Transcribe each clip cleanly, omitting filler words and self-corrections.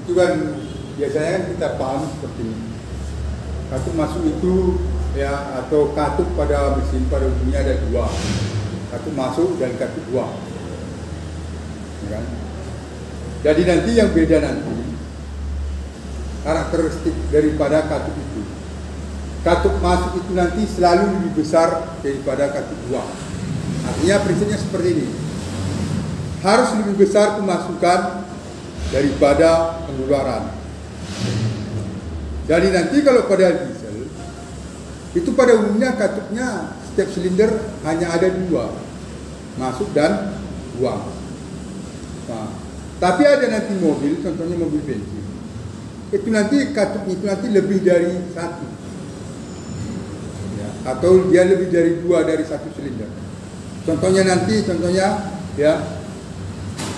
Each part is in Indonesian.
itu kan biasanya kan kita paham seperti ini. Katup masuk itu ya, atau katup pada mesin pada umumnya ada dua, katup masuk dan katup buang, ya kan? Jadi nanti yang beda nanti karakteristik daripada katup itu. Katup masuk itu nanti selalu lebih besar daripada katup buang. Artinya prinsipnya seperti ini, harus lebih besar pemasukan daripada pengeluaran. Jadi nanti kalau pada diesel itu pada umumnya katupnya setiap silinder hanya ada dua, masuk dan buang. Nah, tapi ada nanti mobil, contohnya mobil bensin, itu nanti katupnya itu nanti lebih dari satu, ya, atau dia lebih dari dua dari satu silinder. Contohnya ya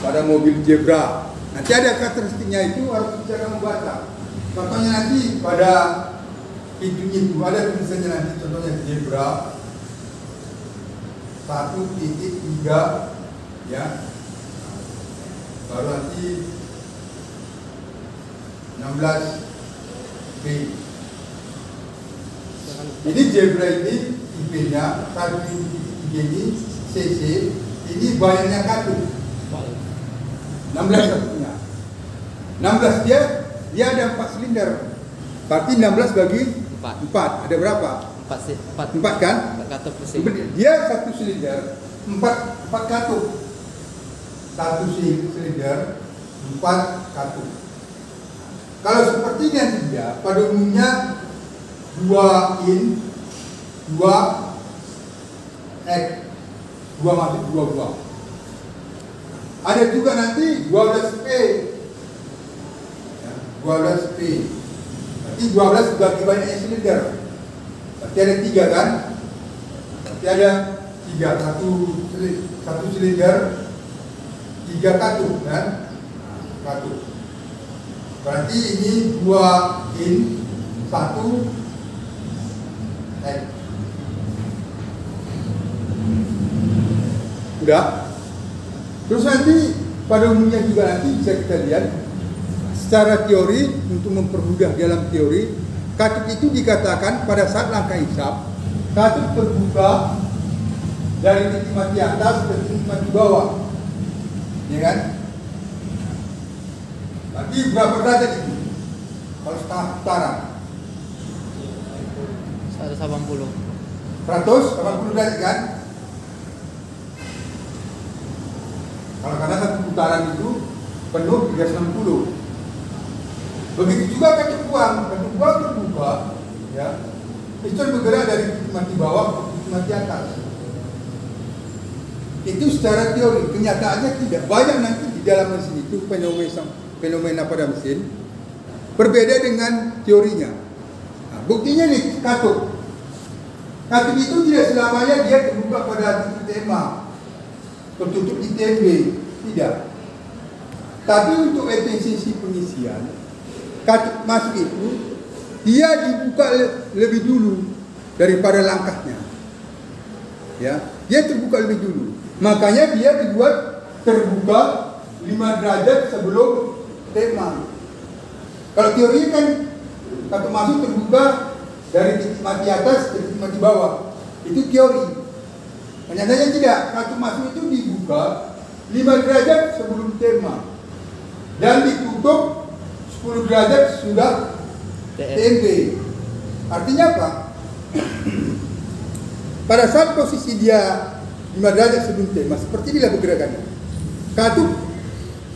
pada mobil Zebra nanti ada karakteristiknya, itu harus bisa kamu baca. Contohnya nanti pada pintunya itu ada tulisannya nanti, contohnya Zebra 1.3 ya, baru nanti 16B. Ini Zebra ini IP-nya 1.3 ini CC, ini bayarnya katup 16 satunya. 16 dia ada 4 silinder. Berarti 16 bagi 4. Ada berapa? 4 kan? 4 katup mesin. Dia satu silinder 4 katup. Satu silinder 4 katup. Kalau seperti ini dia pada umumnya 2 in 2 X, 2 masuk 2 buang. Ada juga nanti 12P ya, 12P. Berarti 12 bagi banyaknya silinder. Berarti ada 3 kan? Berarti ada 3, satu silinder 3 katup kan? Katup. Berarti ini 2 in 1 X. Udah? Terus nanti pada umumnya juga nanti bisa kita lihat secara teori, untuk mempermudah dalam teori, katup itu dikatakan pada saat langkah hisap, katup terbuka dari titik mati atas ke titik mati bawah, ya kan? Berarti berapa derajat itu? Kalau setengah putaran 180 derajat kan? Kalau karena satu putaran itu penuh 360. Begitu juga katup buang terbuka, ya, itu bergerak dari titik mati bawah ke titik mati atas. Itu secara teori, kenyataannya tidak. Banyak nanti di dalam mesin itu fenomena pada mesin berbeda dengan teorinya. Nah, buktinya nih katup itu tidak selamanya dia terbuka pada titik tema, tertutup di TMB, tidak. Tapi untuk efisiensi pengisian, katup masuk itu dia dibuka lebih dulu daripada langkahnya, ya, dia terbuka lebih dulu. Makanya dia dibuat terbuka 5 derajat sebelum tema. Kalau teorinya kan katup masuk terbuka dari titik mati atas ke titik mati bawah, itu teori. Ternyata tidak, katup masuk itu dibuka 5 derajat sebelum tema dan ditutup 10 derajat sudah TMB. Artinya apa? Pada saat posisi dia 5 derajat sebelum tema, seperti inilah pergerakannya. Katup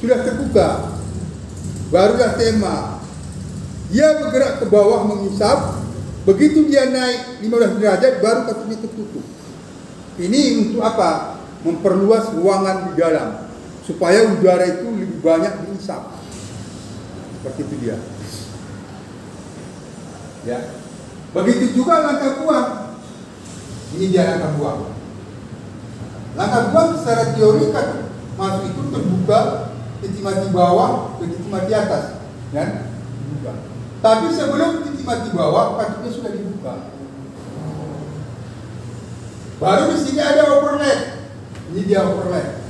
sudah terbuka, barulah tema. Dia bergerak ke bawah mengisap, begitu dia naik 15 derajat baru katupnya tertutup. Ini untuk apa? Memperluas ruangan di dalam supaya udara itu lebih banyak diisap. Seperti itu dia. Ya. Begitu juga langkah buang. Ini dia langkah buang. Langkah buang secara teori kan masuk itu terbuka titik mati bawah ke titik mati atas, kan? Dibuka. Tapi sebelum titik mati bawah katupnya sudah dibuka. Baru di sini ada overlap. Ini dia overlap.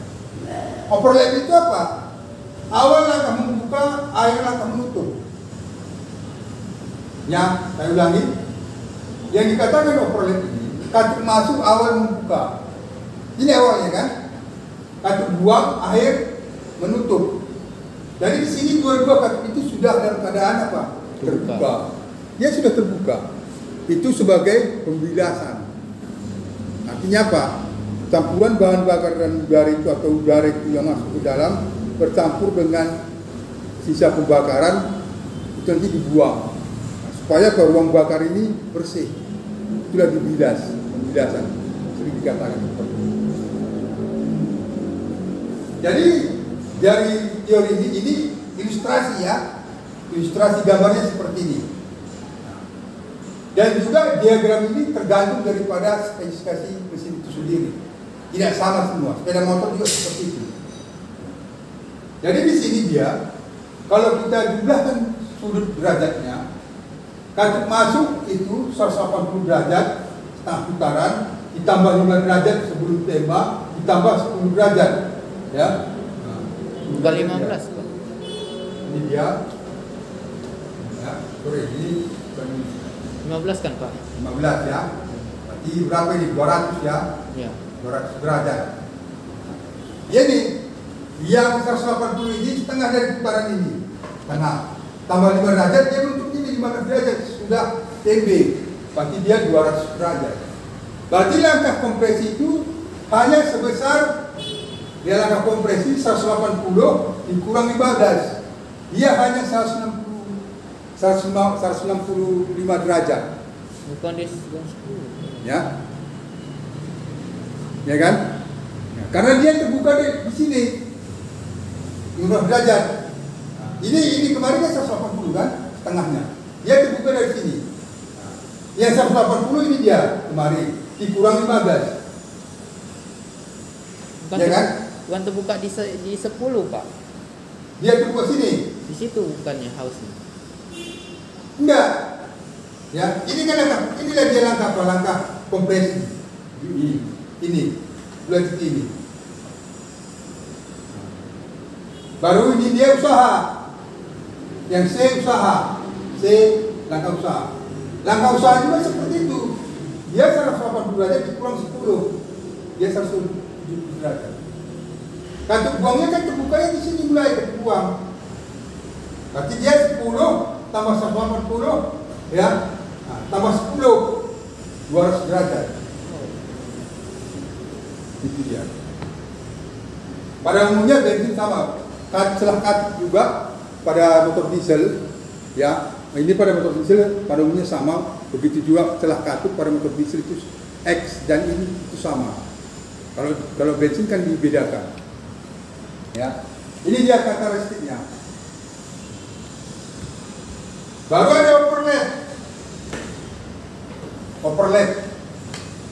Overlap itu apa? Awal langkah membuka terbuka, air akan menutup. Ya, saya ulangi. Yang dikatakan overlap ini, katup masuk awal membuka. Ini awalnya kan? Katup buang, air menutup. Jadi di sini dua-dua katup itu sudah dalam keadaan apa? Terbuka. Dia sudah terbuka. Itu sebagai pembilasan. Artinya apa? Campuran bahan bakar dan udara itu atau udara itu yang masuk ke dalam bercampur dengan sisa pembakaran itu nanti dibuang supaya ke ruang bakar ini bersih. Itulah dibilas, pembilasan. Sering dikatakan seperti itu. Jadi dari teori ini ilustrasi ya, ilustrasi gambarnya seperti ini. Dan juga diagram ini tergantung daripada spesifikasi mesin itu sendiri. Tidak sama semua. Sepeda motor juga seperti itu. Jadi di sini dia, kalau kita jumlahkan sudut derajatnya, katup masuk itu 180 derajat setengah putaran, ditambah 5 derajat sebelum tembak, ditambah 10 derajat, ya. Bukan 15, Pak. Ini dia. Ya, sorry, ini 15 kan, Pak? 15 ya. Berarti berapa ini? 200 ya. Ya. 200 derajat. Ini yang 180 ini setengah dari putaran ini. Karena tambah 5 derajat dia menutup ini 15 derajat sudah TB. Berarti dia 200 derajat. Berarti langkah kompresi itu hanya sebesar dia langkah kompresi 180 dikurang 15. Dia hanya 165 derajat. Bukan di 10. Ya. Ya kan? Ya, karena dia terbuka di sini 15 derajat. Nah, ini kemarin kan 180 kan setengahnya. Dia terbuka dari sini. Nah, yang 180 ini dia kemarin dikurang 15. Bukan Ya kan? Bukan terbuka di 10, Pak. Dia terbuka sini. Di situ bukannya house-nya. Enggak. Ya, ini kan inilah dia langkah apa? Langkah kompresi. Ini bulan ini. Baru ini dia usaha. Yang C usaha. C langkah usaha. Langkah usaha juga seperti itu. Dia 180 derajat dikurang 10. Dia 170 derajat. Katup buangnya kan terbukanya di sini mulai katup buang. Berarti dia 10 tambah 180 ya. Nah, tambah 10 200 derajat. Itu dia. Pada umumnya bensin sama, celah katup juga pada motor diesel, ya. Ini pada motor diesel pada umumnya sama, begitu juga celah katup pada motor diesel itu X dan ini itu sama. Kalau bensin kan dibedakan, ya. Ini dia karakteristiknya. Baru ada overlap.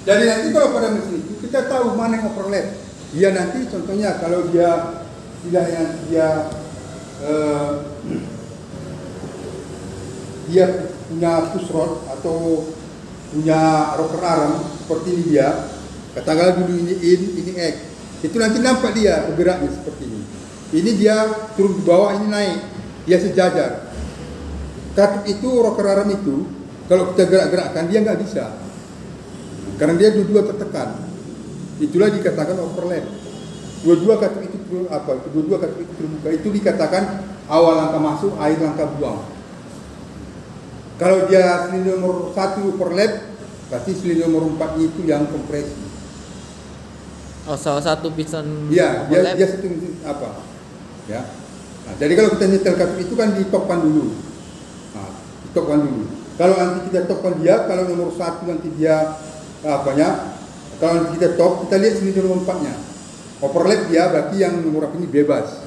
Jadi nanti kalau pada mesin itu kita tahu mana yang overlap. Dia nanti contohnya kalau dia tidak yang dia punya push rod atau punya rocker arm seperti ini dia. Katakanlah dulu ini in, ini X. Itu nanti nampak dia bergeraknya seperti ini. Ini dia turun ke bawah, ini naik. Dia sejajar. Katup itu rocker arm itu kalau kita gerak-gerakkan dia nggak bisa. Karena dia dua-dua tertekan. Itulah dikatakan overlap. Dua-dua katup itu terbuka. Itu dikatakan awal langkah masuk, akhir langkah buang. Kalau dia silinder nomor 1 overlap, berarti silinder nomor 4 itu yang kompresi. Oh, salah satu piston. Iya, dia satu apa? Ya. Nah, jadi kalau kita nyetel katup itu kan ditopkan dulu. Nah, ditopkan dulu. Kalau nanti kita topkan dia, kalau nomor 1 nanti dia kalau nanti kita top, kita lihat silinder nomor 4-nya. Overlap dia berarti yang nomor ini bebas.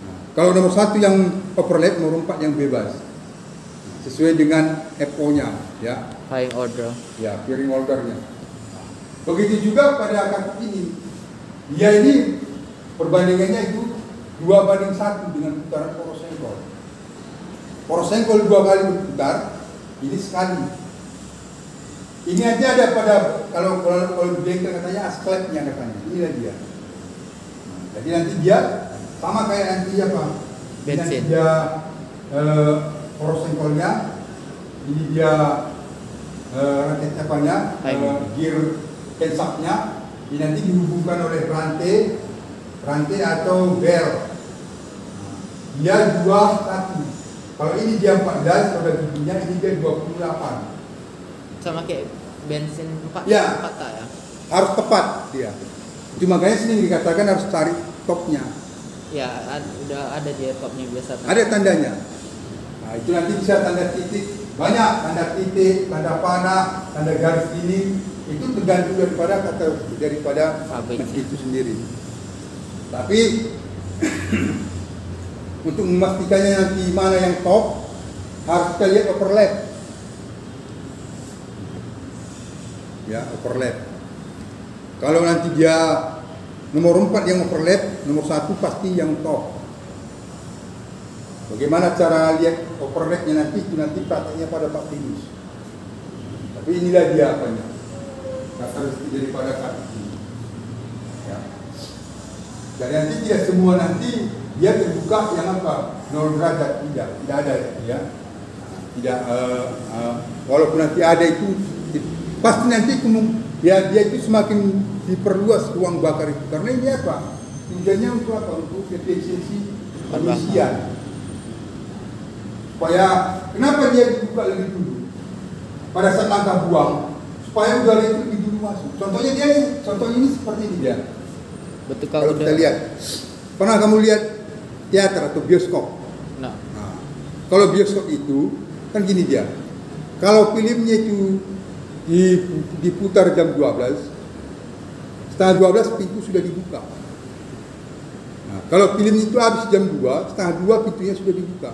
Nah, kalau nomor 1 yang overlap, nomor 4 yang bebas. Sesuai dengan FO-nya, ya. High order. Ya, fairing order-nya. Begitu juga pada katup ini. Dia ini perbandingannya itu 2:1 dengan putaran poros sengkol. Poros sengkol 2 kali berputar, ini sekali. Ini aja ada pada kalau di bengkel katanya asklepnya katanya. Inilah dia. Nah, jadi nanti dia sama kayak nanti apa? Bensin. Ini dia poros sengkolnya, ini dia rantai capanya, gear pensapnya, ini nanti dihubungkan oleh rantai atau bel. Dia 21. Kalau ini dia 14, kalau giginya ini dia 28. Sama kayak bensin 4 Ya. 4 tak ya? Harus tepat dia. Itu makanya sini dikatakan harus cari topnya. Ya, udah ada dia topnya biasa. Ada tandanya. Nah, itu nanti bisa tanda titik. Banyak tanda titik, tanda panah, tanda garis ini. Itu tergantung daripada Pabrik. mesin itu sendiri. Tapi untuk memastikannya nanti mana yang top, harus kita lihat overlap. Ya, overlap. Kalau nanti dia nomor 4 yang overlap, nomor 1 pasti yang top. Bagaimana cara lihat overlapnya nanti, itu nanti prakteknya pada Pak Tinus. Tapi inilah dia apanya, karakteristik daripada kartu ini. Ya. Dan nanti tidak semua nanti dia terbuka yang apa, 0 derajat, tidak ada ya. Tidak, walaupun nanti ada itu, pasti nanti dia itu semakin diperluas ruang bakar itu. Karena ini apa? Tujuannya untuk apa? Untuk efisiensi pengisian. Supaya kenapa dia dibuka lebih dulu? Pada saat langkah buang, supaya udara itu lebih dulu masuk. Contohnya ini seperti ini dia. Betul Kalau kita lihat, pernah kamu lihat teater atau bioskop? Nah. Kalau bioskop itu kan gini dia. Kalau filmnya itu diputar jam 12, setengah 12 pintu sudah dibuka. Nah, kalau film itu habis jam 2, setengah 2 pintunya sudah dibuka.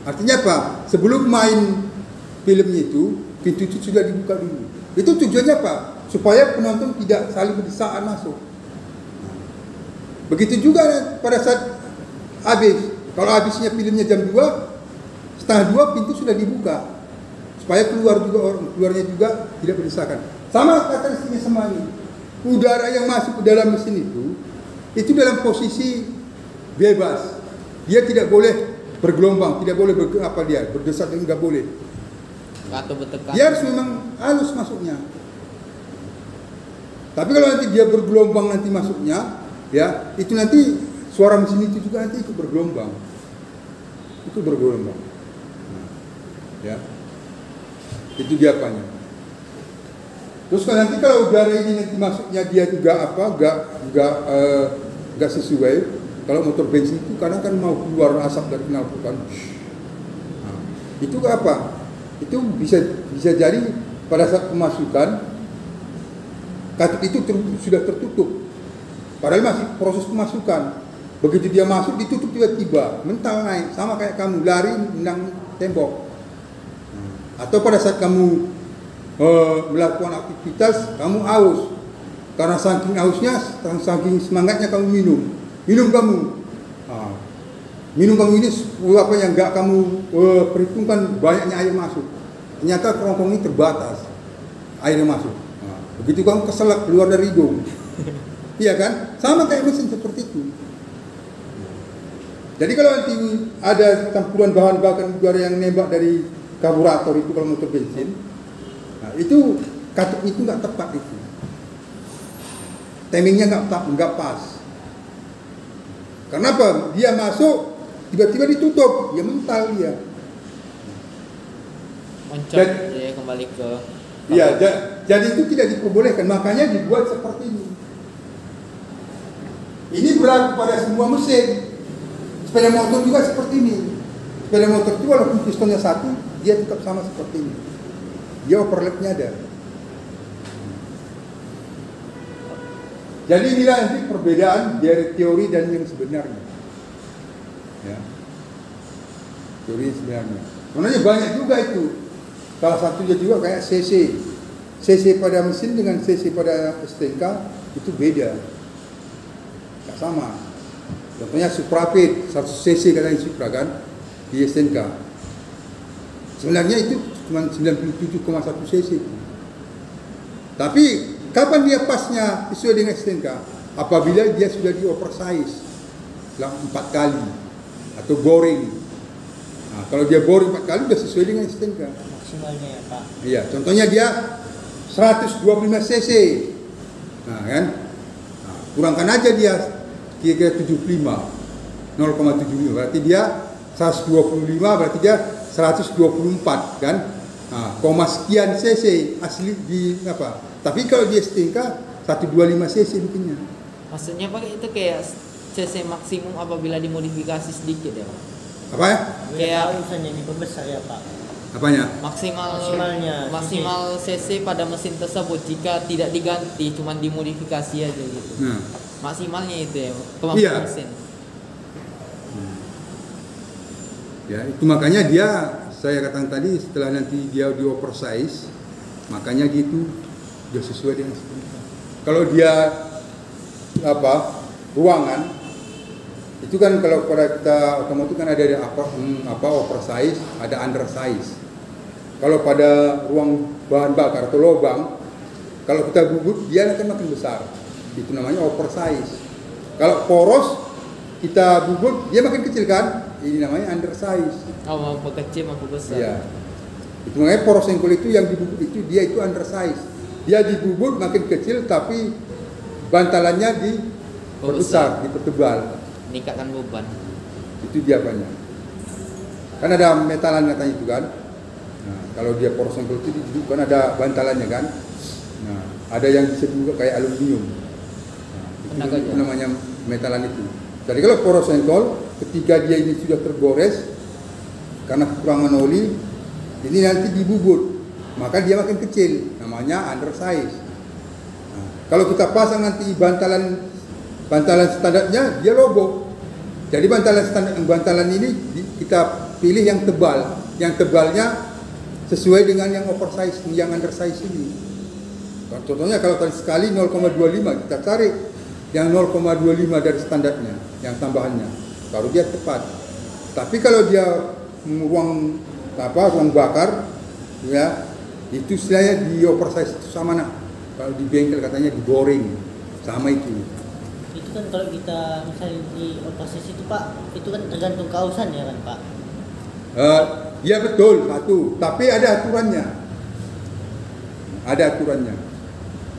Artinya apa? Sebelum main filmnya itu, pintu itu sudah dibuka dulu. Itu tujuannya apa? Supaya penonton tidak saling berdesakan masuk. Nah, begitu juga pada saat habis. Kalau habisnya filmnya jam 2, setengah 2 pintu sudah dibuka. Supaya keluarnya juga tidak berdesakan. Sama karakteristiknya sama ini. Udara yang masuk ke dalam mesin itu dalam posisi bebas. Dia tidak boleh bergelombang, tidak boleh berdesak, nggak boleh. Atau bertekan. Dia harus memang halus masuknya. Tapi kalau nanti dia bergelombang nanti masuknya, ya itu nanti suara mesin itu juga nanti ikut bergelombang. Itu bergelombang. Nah, ya. Itu dia apanya. Terus nanti kalau udara ini nanti masuknya dia juga nggak sesuai. Kalau motor bensin itu kadang kan mau keluar asap dari knalpot. Nah, itu apa? Itu bisa jadi pada saat pemasukan katup itu sudah tertutup. Padahal masih proses pemasukan. Begitu dia masuk ditutup tiba-tiba, mental naik, sama kayak kamu lari menang tembok. Atau pada saat kamu melakukan aktivitas, kamu haus. Karena saking hausnya, saking semangatnya kamu minum kamu. Minum kamu ini apa yang enggak kamu perhitungkan banyaknya air masuk. Ternyata kerongkong ini terbatas airnya masuk. Begitu kamu keselak keluar dari hidung. Iya kan? Sama kayak mesin seperti itu. Jadi kalau nanti ada campuran bahan bakar udara yang nembak dari karburator itu kalau motor bensin, nah itu katup itu nggak tepat itu, timingnya nggak pas. Karena apa? Dia masuk tiba-tiba ditutup, ya mental dia. Moncot dia kembali ke. Iya, jadi itu tidak diperbolehkan. Makanya dibuat seperti ini. Ini berlaku pada semua mesin. Sepeda motor juga seperti ini. Sepeda motor itu walaupun pistonnya satu, dia tetap sama seperti ini. Dia overlapnya ada. Jadi inilah nanti perbedaan dari teori dan yang sebenarnya. Ya. Teori yang sebenarnya. Sebenarnya banyak juga itu. Salah satunya juga kayak CC. CC pada mesin dengan CC pada STNK itu beda. Tidak sama. Contohnya Suprapit 100 cc katanya Supra kan di STNK. Sebenarnya itu cuma 97,1 cc. Tapi kapan dia pasnya sesuai dengan STNK? Apabila dia sudah di oversize 4 kali. atau boring. Nah, kalau dia boring 4 kali sudah sesuai dengan STNK. Maksimalnya ya Pak. Iya, contohnya dia 125 cc. Nah, kan? Nah, kurangkan aja dia kira-kira 75. 0,75 berarti dia 125, berarti dia 124 kan. Nah, koma sekian cc asli di apa? Tapi kalau dia STNK 125 cc bikinnya. Maksudnya Pak itu kayak cc maksimum apabila dimodifikasi sedikit ya Pak? Apa ya? Kayak urusannya diperbesar ya Pak. Apanya? Maksimal cc pada mesin tersebut jika tidak diganti, cuman dimodifikasi aja gitu. Nah, Maksimalnya itu ya, kemampuan iya. mesin. Ya, itu makanya dia, saya katakan tadi, setelah nanti dia di oversize, makanya gitu dia sesuai dengan STNK. Kalau dia apa ruangan itu kan, kalau pada kita otomotif kan ada oversize, ada undersize. Kalau pada ruang bahan bakar atau lubang, kalau kita bubut dia akan makin besar, itu namanya oversize. Kalau poros kita bubut dia makin kecil kan, ini namanya undersize. Oh, mau kecil mau besar. Iya. Itu makanya poros engkol itu yang dibubut itu dia itu undersize. Dia dibubut makin kecil tapi bantalannya diperbesar, dipertebal. Meningkatkan beban. Itu dia banyak. Kan ada metalan katanya itu kan. Nah, kalau dia poros engkol itu kan ada bantalannya kan. Nah, ada yang bisa juga kayak aluminium. Nah, itu namanya metalan itu. Jadi kalau poros engkol ketika dia ini sudah tergores karena kekurangan oli, ini nanti dibubut, maka dia makin kecil, namanya undersize. Nah, kalau kita pasang nanti bantalan standarnya, dia roboh. Jadi bantalan ini kita pilih yang tebal, yang tebalnya sesuai dengan yang oversize, yang undersize ini. Contohnya kalau tadi sekali 0,25, kita cari yang 0,25 dari standarnya, yang tambahannya, baru dia tepat. Tapi kalau dia ruang bakar, ya itu istilahnya di oversize itu sama nak. Kalau di bengkel katanya di boring, sama itu. Itu kan kalau kita misalnya di oversize itu Pak, itu kan tergantung kausan ya kan Pak. Ya betul satu, tapi ada aturannya. Ada aturannya.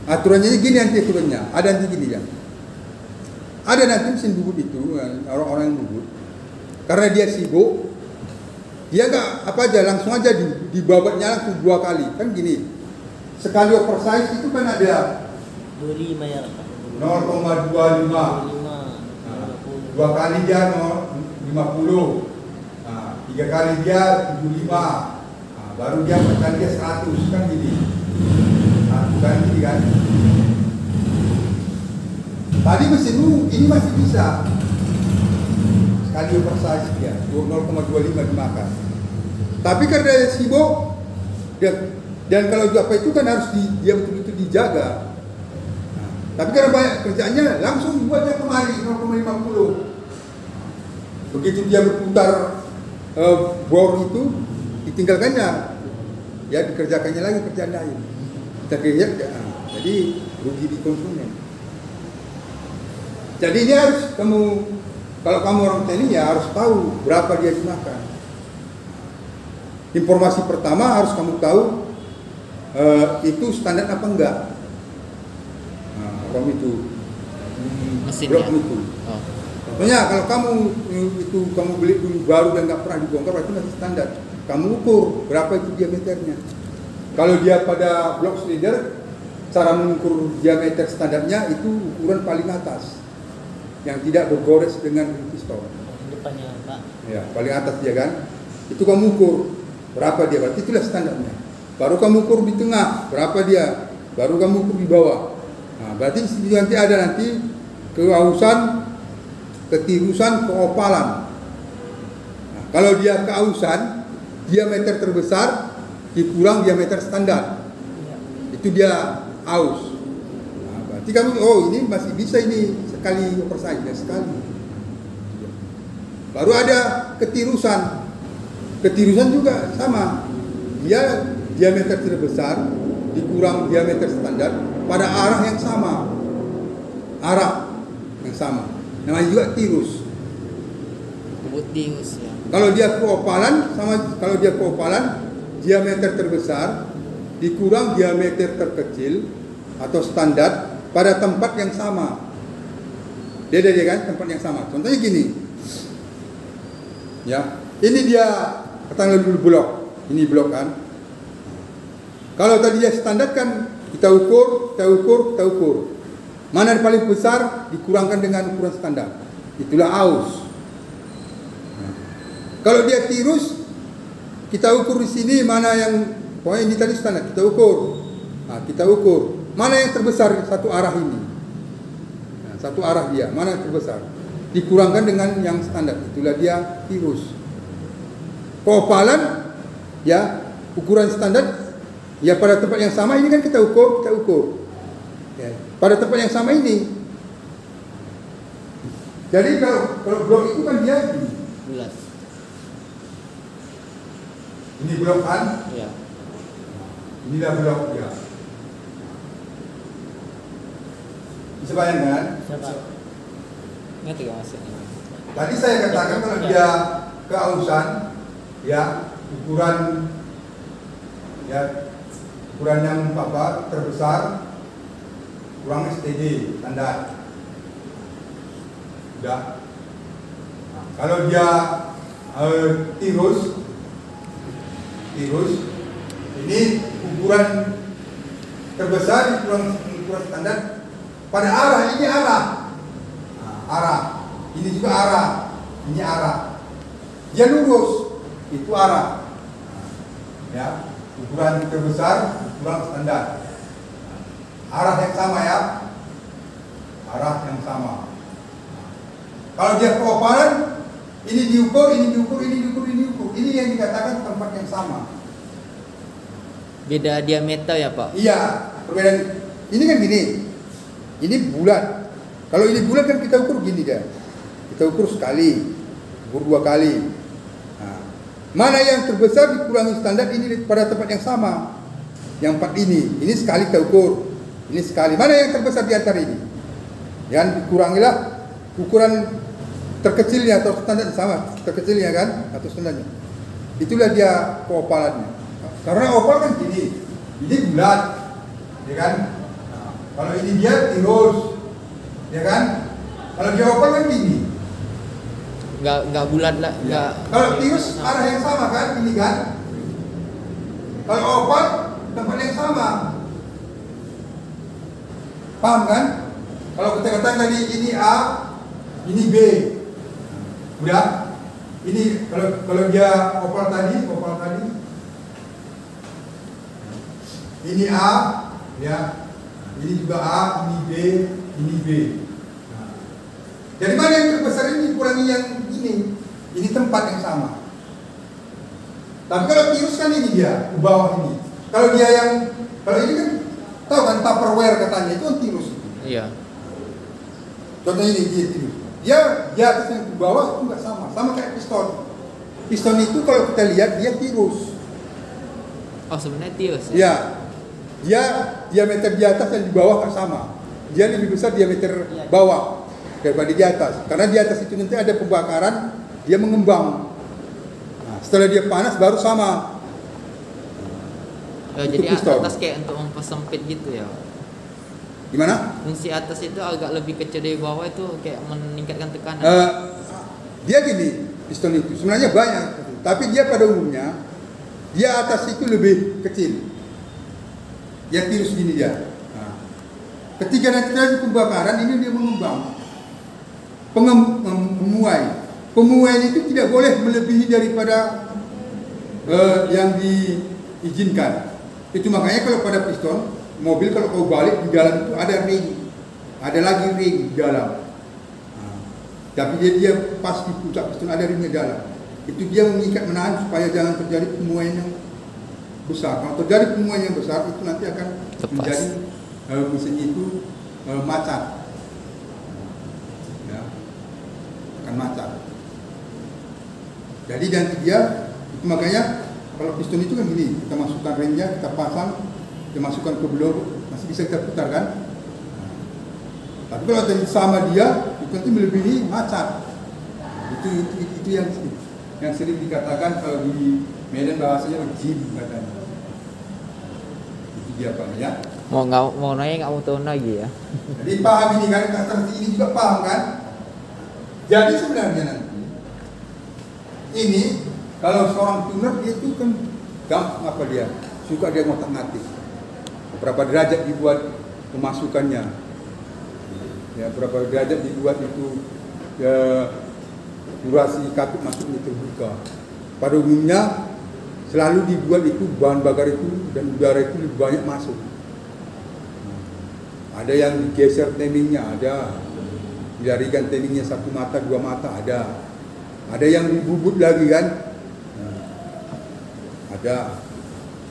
Aturannya ini gini nanti aturannya, ada nanti gini ya. Ada nanti mesin bubut itu, orang-orang yang bubut, karena dia sibuk, dia nggak apa aja, langsung aja dibabatnya langsung 2 kali, kan gini. Sekali oversize itu kan ada 25 ya Pak. 0,25. 2 kali dia 50. Nah, 3 kali dia 75. Nah, baru dia 4 kali dia 100, kan gini. Nah, bukan gini kan. Tadi mesinmu ini masih bisa sekali oversize dia 0,25 dimakan. Tapi karena dia sibuk dan kalau apa itu kan harus dia betul-betul dijaga. Nah, tapi karena banyak kerjaannya langsung dibuatnya kemari 0,50. Begitu dia berputar bor itu ditinggalkannya, ya dikerjakannya lagi kerjaan lain. Kita kerja, jadi rugi di konsumen. Jadi ini harus kalau kamu orang teknik ya harus tahu berapa dia dimakan. Informasi pertama harus kamu tahu itu standar apa enggak. Nah, rom itu, blok itu. Oh. Contohnya kalau kamu beli dulu baru dan nggak pernah dibongkar, itu masih standar. Kamu ukur berapa itu diameternya. Kalau dia pada blok silinder, cara mengukur diameter standarnya itu ukuran paling atas, yang tidak bergores dengan piston. Depannya Pak. Ya, paling atas dia kan. Itu kamu ukur berapa dia, berarti itulah standarnya. Baru kamu ukur di tengah berapa dia, baru kamu ukur di bawah. Nah, berarti nanti ada keausan, ketirusan, keopalan. Nah, kalau dia keausan, diameter terbesar dikurang diameter standar, itu dia aus. Nah, berarti kamu ini masih bisa ini sekali oversize ya, sekali. Baru ada ketirusan. Ketirusan juga sama. Dia diameter terbesar dikurang diameter standar pada arah yang sama. Arah yang sama. Namanya juga tirus. Butius ya. Kalau dia keopalan kalau dia keopalan, diameter terbesar dikurang diameter terkecil atau standar pada tempat yang sama. Beda dia kan, tempat yang sama. Contohnya gini. Ya, ini dia katakanlah dulu blok. Ini blok kan. Kalau tadi dia standar kan kita ukur. Mana yang paling besar dikurangkan dengan ukuran standar. Itulah aus. Kalau dia tirus, kita ukur di sini mana yang pokoknya ini tadi standar, kita ukur. Kita ukur mana yang terbesar satu arah ini. Satu arah dia, mana yang terbesar. Dikurangkan dengan yang standar, itulah dia tirus. Keopalan, ya ukuran standar, ya pada tempat yang sama ini kan kita ukur. Ya, pada tempat yang sama ini. Jadi kalau blok itu kan dia Bulat. ini blok kan? Iya. Inilah blok dia. Bisa bayangkan? Siapa? Ngerti gak maksudnya? Tadi saya katakan kalau dia keausan, ya ukuran yang terbesar kurang STD standar. Sudah. Kalau dia tirus, ini ukuran terbesar ukuran standar pada arah ini arah, ini juga arah, ini arah. Dia lurus, itu arah. Ya, ukuran terbesar ukuran standar. Arah yang sama ya, arah yang sama. Kalau dia keopalan, ini diukur. Ini yang dikatakan tempat yang sama. Beda diameter ya Pak? Iya, perbedaan. Ini kan gini. Ini bulat. Kalau ini bulat kan kita ukur gini dia. Kita ukur sekali, ukur 2 kali. Mana yang terbesar dikurangi standar ini pada tempat yang sama. Yang 4 ini sekali kita ukur. Ini sekali. Mana yang terbesar di antara ini? Yang dikurangilah ukuran terkecilnya atau standar sama, terkecilnya kan atau standarnya. Itulah dia keopalannya. Karena opal kan gini, ini bulat, ya kan? Kalau ini dia tirus, ya kan? Kalau dia opal kan gini. Enggak bulat lah, enggak. Kalau tirus arah yang sama kan, ini kan? Kalau opal tempat yang sama. Paham kan? Kalau kita katakan tadi ini A, ini B. Udah? Ini kalau dia opal tadi ini A, ya. Ini juga A, ini B, ini B. Jadi mana yang terbesar ini kurangi yang ini. Ini tempat yang sama. Tapi kalau tirus kan ini dia, ke bawah ini. Kalau ini kan tahu kan Tupperware katanya itu kan tirus. Iya. Contohnya ini dia tirus. Dia di atas yang ke bawah itu nggak sama kayak piston. Piston itu kalau kita lihat dia tirus. Oh sebenarnya tirus. Ya, dia diameter di atas dan di bawah nggak sama. Dia lebih besar diameter bawah daripada di atas. Karena di atas itu nanti ada pembakaran, dia mengembang. Nah, setelah dia panas baru sama. Jadi atas kayak untuk mempersempit gitu ya. Gimana? Fungsi atas itu agak lebih kecil dari bawah itu kayak meningkatkan tekanan. Dia gini, piston itu sebenarnya banyak, tapi dia pada umumnya dia atas itu lebih kecil. Dia tirus gini dia. Nah, ketika nanti terjadi pembakaran ini dia mengembang, memuai. Pemuaian itu tidak boleh melebihi daripada yang diizinkan. Itu makanya kalau pada piston mobil kalau kau balik di dalam itu ada ring, ada lagi ring di dalam. Tapi dia pas di puncak piston ada ringnya dalam. Itu dia mengikat menahan supaya jangan terjadi pemuaian yang besar. Kalau terjadi pemuaian yang besar itu nanti akan menjadi mesin itu macat. Ya, akan macat. Jadi nanti dia itu makanya kalau piston itu kan gini, kita masukkan ringnya, kita pasang, kita masukkan ke blok, masih bisa kita putar kan. Tapi kalau tadi sama dia, itu nanti melebihi macat. Itu yang sering dikatakan kalau di Medan bahasanya jim katanya. Itu dia Pak ya. Mau nanya nggak mau tahu lagi ya. Jadi paham ini kan, kata ini juga paham kan. Jadi sebenarnya nanti ini kalau seorang tuner dia itu kan gampang apa dia suka dia ngotak-ngatik. Berapa derajat dibuat pemasukannya, ya berapa derajat dibuat itu durasi kartu masuknya terbuka. Pada umumnya selalu dibuat itu bahan bakar itu dan udara itu lebih banyak masuk. Ada yang digeser timingnya, ada dilarikan timingnya 1 mata 2 mata, ada yang dibubut lagi kan, ada.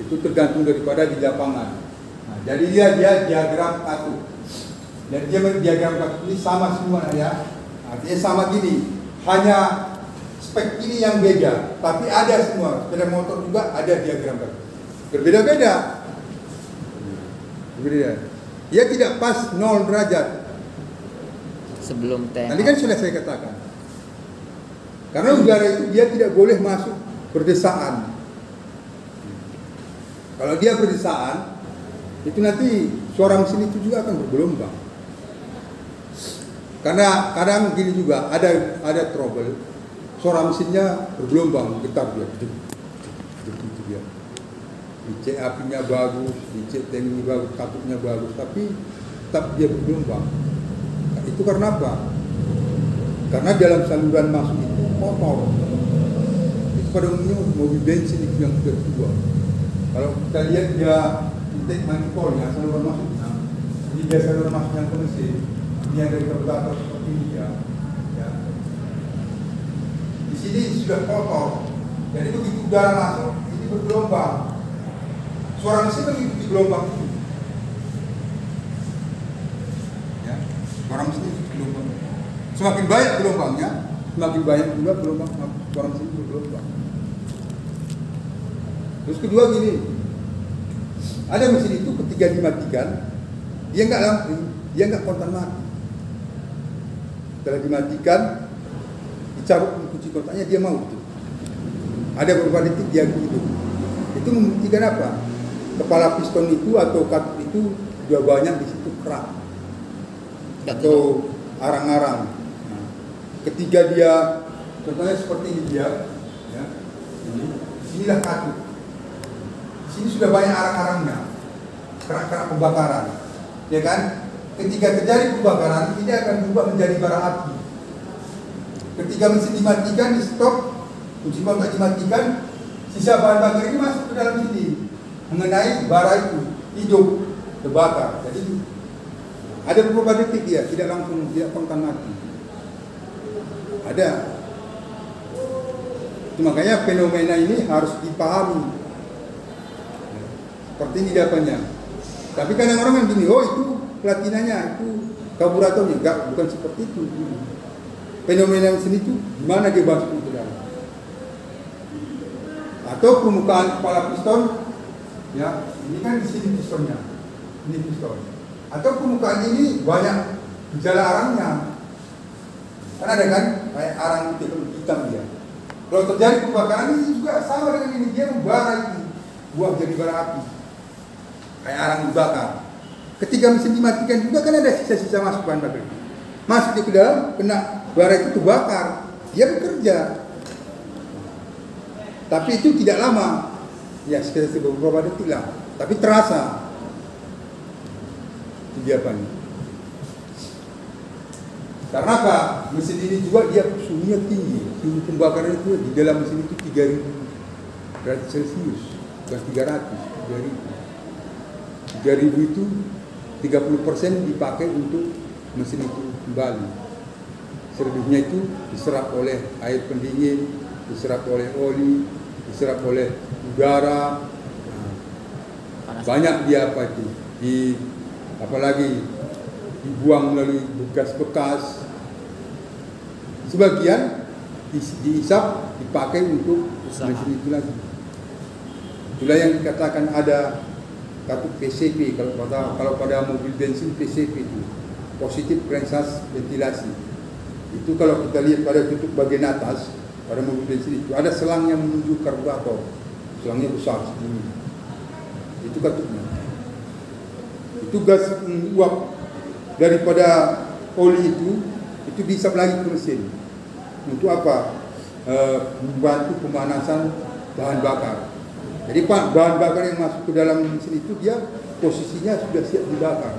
Itu tergantung daripada di lapangan. Nah, jadi dia diagram kartu. Dan dia diagram kartu ini sama semua ya. Artinya sama gini, hanya spek ini yang beda, tapi ada semua. Sepeda motor juga ada diagram kartu. Berbeda-beda. Dia tidak pas 0 derajat. Sebelum tembak. Tadi kan sudah saya katakan. Karena udara itu dia tidak boleh masuk berdesaan. Kalau dia berdesaan, itu nanti suara mesin itu juga akan bergelombang. Karena kadang gini juga ada trouble, suara mesinnya bergelombang, getar dia, gitu dia. Dicek apinya bagus, dicek timingnya bagus, katupnya bagus, tapi tetap dia bergelombang. Nah, itu karena apa? Karena dalam saluran masuk itu kotor. Itu pada umumnya mobil bensin itu yang kedua. Kalau kita lihat dia intake manifoldnya, saluran masuknya, jadi dia saluran masuk yang ke mesin, ini yang dari karburator seperti ini ya. Di sini sudah kotor, jadi begitu udara masuk, ini bergelombang. Suara mesin mengikuti gelombang itu. Ya, suara mesin itu gelombang. Semakin banyak gelombangnya, semakin banyak juga gelombang suara mesin itu bergelombang. Terus kedua gini, ada mesin itu ketika dimatikan, dia nggak kontan mati. Setelah dimatikan, dicabut kunci kontaknya dia mau itu. Ada beberapa detik dia hidup. Itu membuktikan apa? Kepala piston itu atau katup itu sudah banyak di situ kerak atau arang-arang. Nah, ketika dia, contohnya seperti ini dia, ya, inilah katup. Di sini sudah banyak arang-arangnya, kerak-kerak pembakaran, ya kan? Ketika terjadi pembakaran, ini akan berubah menjadi bara api. Ketika mesin dimatikan, di stop, kunci kontak dimatikan, sisa bahan bakar ini masuk ke dalam sini, mengenai bara itu, hidup, terbakar. Jadi ada beberapa detik dia tidak langsung tidak kontan mati. Ada. Itu makanya fenomena ini harus dipahami. Seperti ini jawabannya. Tapi kadang orang yang gini, oh itu platinanya, itu karburatornya. Enggak, bukan seperti itu. Fenomena mesin itu gimana dia masuk ke dalam? Atau permukaan kepala piston, ya, ini kan di sini pistonnya, ini piston. Atau permukaan ini banyak gejala arangnya. Kan ada kan, kayak arang hitam dia. Kalau terjadi kebakaran ini juga sama dengan ini, dia membara ini, buah jadi bara api, kayak arang dibakar. Ketika mesin dimatikan juga kan ada sisa-sisa masuk bahan bakar. Masuk ke dalam, kena bara itu terbakar, dia bekerja. Tapi itu tidak lama, ya sekitar beberapa detik lah, tapi terasa. Itu jawabannya. Karena apa? Mesin ini juga dia suhunya tinggi, suhu pembakaran itu di dalam mesin itu 3000 derajat Celcius, bukan 300, 3000. 3000 itu 30% dipakai untuk mesin itu kembali. Selebihnya itu diserap oleh air pendingin, diserap oleh oli, diserap oleh udara. Nah, banyak dia apa itu apalagi dibuang melalui bekas-bekas. Sebagian diisap dipakai untuk mesin itu lagi. Itulah yang dikatakan ada katup PCP, kalau pada mobil bensin PCP itu positif crankcase ventilasi. Itu kalau kita lihat pada tutup bagian atas pada mobil bensin itu ada selang yang menuju karburator. Selangnya besar segini. Itu katupnya. Itu gas uap daripada oli itu dihisap lagi ke mesin. Untuk apa? Membantu pemanasan bahan bakar. Jadi bahan bakar yang masuk ke dalam mesin itu dia posisinya sudah siap dibakar.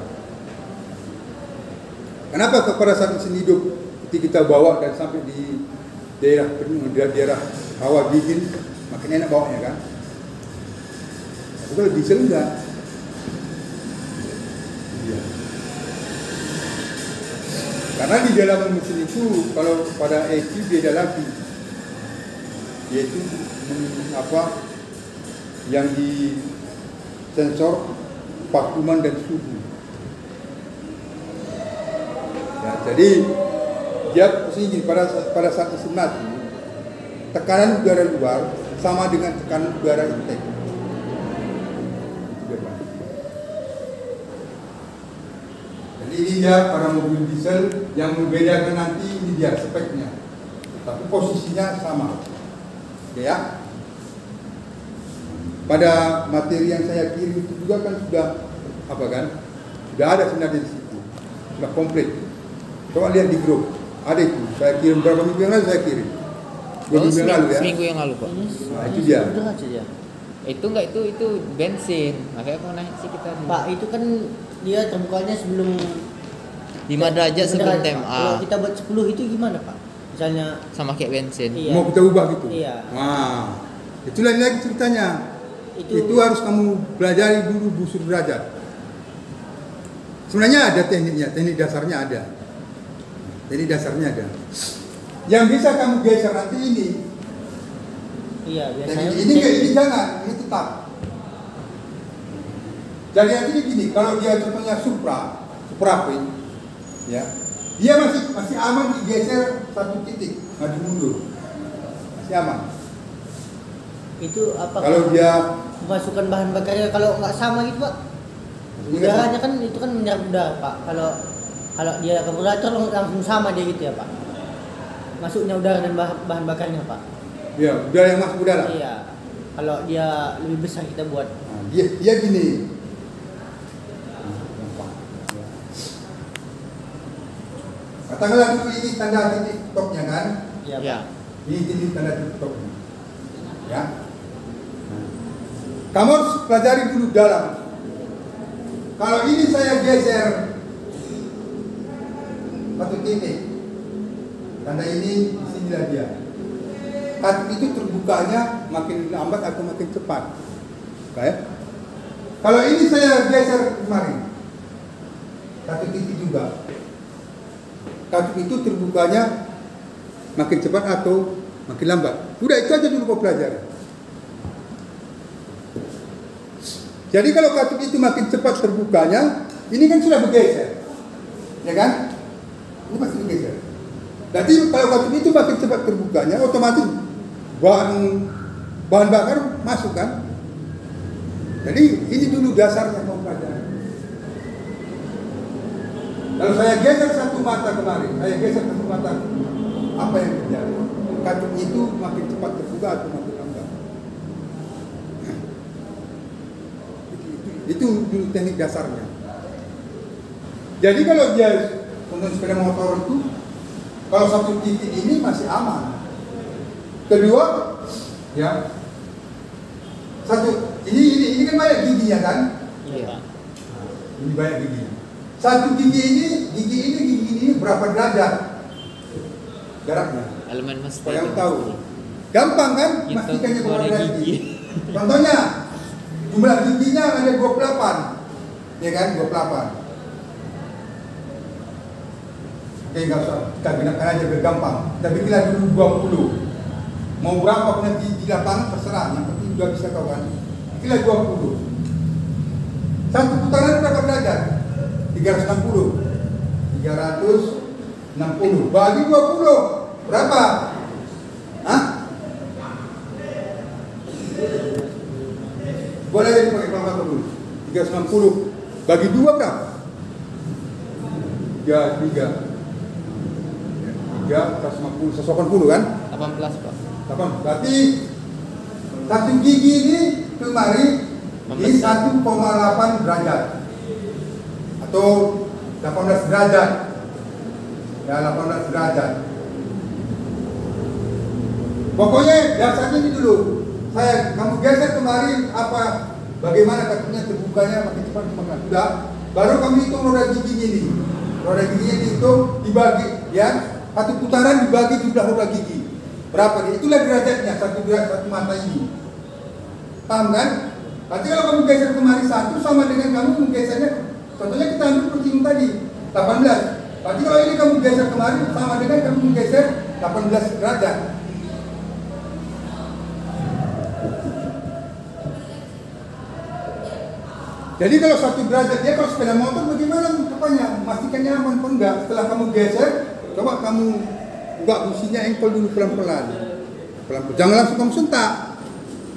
Kenapa pada saat mesin hidup ketika kita bawa dan sampai di daerah hawa dingin makin enak bawanya kan? Tapi kalau diesel enggak. Iya. Karena di dalam mesin itu kalau pada EQ beda lagi, yaitu yang di sensor vakuman dan suhu. Ya, jadi dia posisi pada saat mesin mati, tekanan udara luar sama dengan tekanan udara intake. Jadi ini dia para mobil diesel yang membedakan nanti ini dia speknya, tapi posisinya sama. Ya. Pada materi yang saya kirim itu juga kan sudah sudah ada sebenarnya di situ, sudah komplit. Coba lihat di grup, ada itu. Saya kirim berapa minggu yang lalu saya kirim. 2 minggu yang lalu ya. Seminggu yang lalu Pak. Nah, itu dia. Itu enggak itu bensin. Makanya aku naik sih kita. Pak, itu kan dia terbukanya sebelum 5 derajat sebelum TMA. Kalau kita buat 10 itu gimana Pak? Misalnya Sama kayak bensin. Iya. Mau kita ubah gitu. Iya. Nah, itu lain lagi ceritanya. Itu harus kamu pelajari dulu busur derajat. Sebenarnya ada tekniknya, teknik dasarnya ada. Teknik dasarnya ada. Yang bisa kamu geser nanti ini. iya biasanya Ini jangan, ini tetap. Jadi nanti gini, kalau dia contohnya Supra Print, ya, dia masih aman digeser satu titik, maju mundur, masih aman. itu apa? Kalau dia memasukkan bahan bakarnya kalau nggak sama gitu Pak? Udaranya kan itu kan menyerap udara Pak. Kalau dia karburator langsung sama dia gitu ya Pak. Masuknya udara dan bahan bakarnya Pak. ya udara yang masuk udara. Iya. Kalau dia lebih besar kita buat. Nah, dia gini. Katakanlah dulu ini tanda titik topnya kan? Iya. Ya. Ini titik tanda titik topnya. Ya. Kamu harus pelajari dulu dalam. Kalau ini saya geser satu titik, tanda ini disinilah dia. Katup itu terbukanya makin lambat atau makin cepat. Oke? Kalau ini saya geser kemarin, satu titik juga. Katup itu terbukanya makin cepat atau makin lambat. Udah itu aja dulu kau pelajari. Jadi kalau katup itu makin cepat terbukanya, ini kan sudah bergeser, ya kan? Ini pasti bergeser. Jadi kalau katup itu makin cepat terbukanya, otomatis bahan bakar masuk kan? Jadi ini dulu dasarnya mau pelajari. Kalau saya geser satu mata kemarin, apa yang terjadi? Katup itu makin cepat terbuka atau makin lambat? Itu dulu teknik dasarnya. Jadi kalau dia untuk sepeda motor itu, kalau satu titik ini masih aman. Kedua, ya satu ini kan banyak giginya kan? Iya. Ini banyak giginya. Satu gigi ini berapa derajat jaraknya? Elemen mesti. Supaya kamu tahu. Gampang kan? Kita Pastikannya berapa keluar derajat gigi. gigi. Contohnya jumlah giginya ada 28, ya kan? 28. Oke, nggak usah kita gunakan aja bergampang. Kita bikinlah dulu 20. Mau berapa pun nanti di lapangan terserah. Yang penting juga bisa kau kan. Bikinlah 20. Satu putaran berapa derajat? 360. 360 bagi 20 berapa? Hah? Boleh jadi pakai kalkulator dulu. 360 bagi 2 berapa? 3 3 ya 150, 180 kan? 18 Pak. 8. Berarti satu gigi ini kemari di 1,8 derajat atau 18 derajat. Ya 18 derajat. Pokoknya dasarnya ini dulu. Kamu geser kemari apa? Bagaimana kakinya terbukanya makin cepat makin sudah. Baru kamu hitung roda giginya ini. Roda giginya dihitung dibagi, ya. Satu putaran dibagi jumlah roda gigi. Berapa dia? Itulah derajatnya satu mata ini. Paham kan? Berarti kalau kamu geser kemari 1 sama dengan kamu menggesernya. Contohnya kita ambil percing tadi 18. Berarti kalau ini kamu geser kemari sama dengan kamu menggeser 18 derajat. Jadi kalau 1 derajat dia kalau sepeda motor bagaimana apanya? Memastikan nyaman apa enggak? Setelah kamu geser, coba kamu buka businya engkol dulu pelan-pelan. Pelan-pelan. Jangan langsung kamu sentak.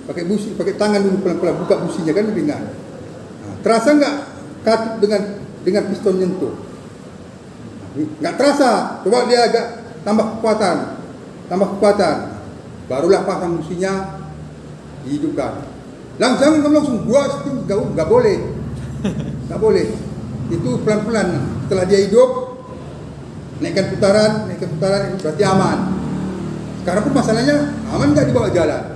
Pakai tangan dulu pelan-pelan buka businya kan ringan. Nah, terasa enggak katup dengan piston nyentuh? Enggak terasa. Coba dia agak tambah kekuatan. Barulah pasang businya dihidupkan. Jangan kamu langsung buat itu enggak boleh. Enggak boleh. Itu pelan-pelan. Setelah dia hidup, naikkan putaran itu berarti aman. Sekarang pun masalahnya aman enggak dibawa jalan?